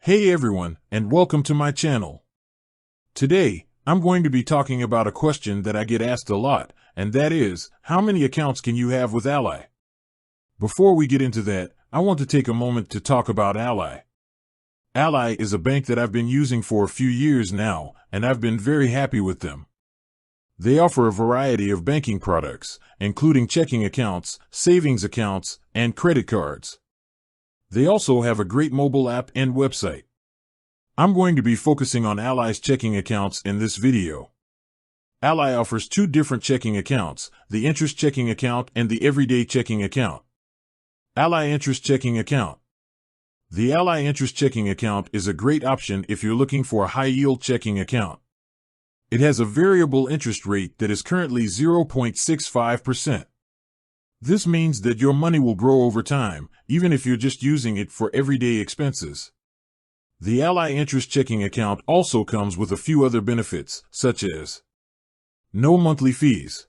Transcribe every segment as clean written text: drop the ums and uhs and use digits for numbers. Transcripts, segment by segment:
Hey everyone, and welcome to my channel. Today, I'm going to be talking about a question that I get asked a lot, and that is, how many accounts can you have with Ally? Before we get into that, I want to take a moment to talk about Ally. Ally is a bank that I've been using for a few years now, and I've been very happy with them. They offer a variety of banking products, including checking accounts, savings accounts, and credit cards. They also have a great mobile app and website. I'm going to be focusing on Ally's checking accounts in this video. Ally offers two different checking accounts, the interest checking account and the everyday checking account. Ally Interest Checking Account. The Ally Interest Checking Account is a great option if you're looking for a high-yield checking account. It has a variable interest rate that is currently 0.65%. This means that your money will grow over time, even if you're just using it for everyday expenses. The Ally Interest Checking Account also comes with a few other benefits, such as no monthly fees,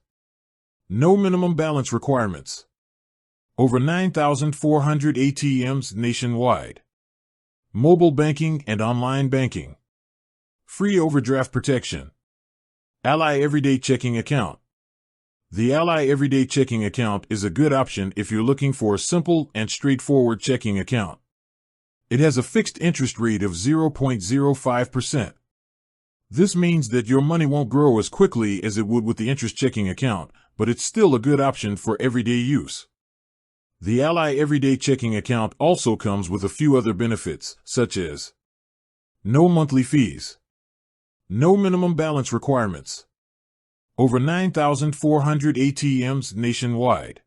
no minimum balance requirements, over 9,400 ATMs nationwide, mobile banking and online banking, free overdraft protection, Ally Everyday Checking Account. The Ally Everyday Checking Account is a good option if you're looking for a simple and straightforward checking account. It has a fixed interest rate of 0.05%. This means that your money won't grow as quickly as it would with the interest checking account, but it's still a good option for everyday use. The Ally Everyday Checking Account also comes with a few other benefits, such as no monthly fees, no minimum balance requirements, over 9,400 ATMs nationwide,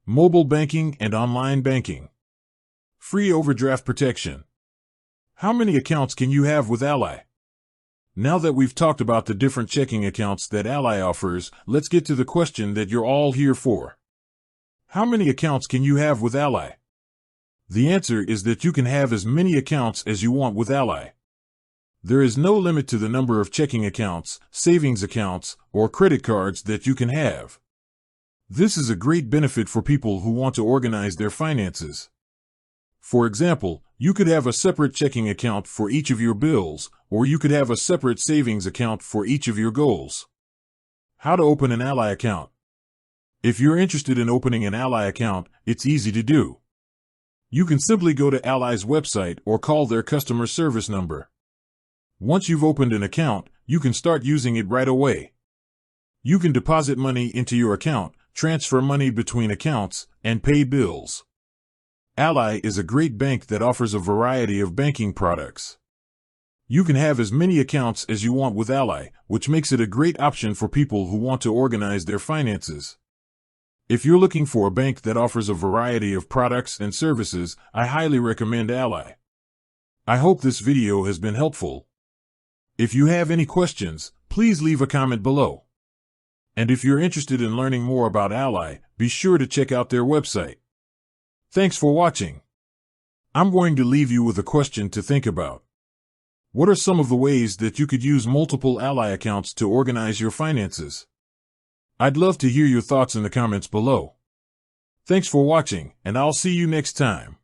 mobile banking and online banking, free overdraft protection. How many accounts can you have with Ally? Now that we've talked about the different checking accounts that Ally offers, let's get to the question that you're all here for. How many accounts can you have with Ally? The answer is that you can have as many accounts as you want with Ally. There is no limit to the number of checking accounts, savings accounts, or credit cards that you can have. This is a great benefit for people who want to organize their finances. For example, you could have a separate checking account for each of your bills, or you could have a separate savings account for each of your goals. How to open an Ally account? If you're interested in opening an Ally account, it's easy to do. You can simply go to Ally's website or call their customer service number. Once you've opened an account, you can start using it right away. You can deposit money into your account, transfer money between accounts, and pay bills. Ally is a great bank that offers a variety of banking products. You can have as many accounts as you want with Ally, which makes it a great option for people who want to organize their finances. If you're looking for a bank that offers a variety of products and services, I highly recommend Ally. I hope this video has been helpful. If you have any questions, please leave a comment below. And if you're interested in learning more about Ally, be sure to check out their website. Thanks for watching. I'm going to leave you with a question to think about. What are some of the ways that you could use multiple Ally accounts to organize your finances? I'd love to hear your thoughts in the comments below. Thanks for watching, and I'll see you next time.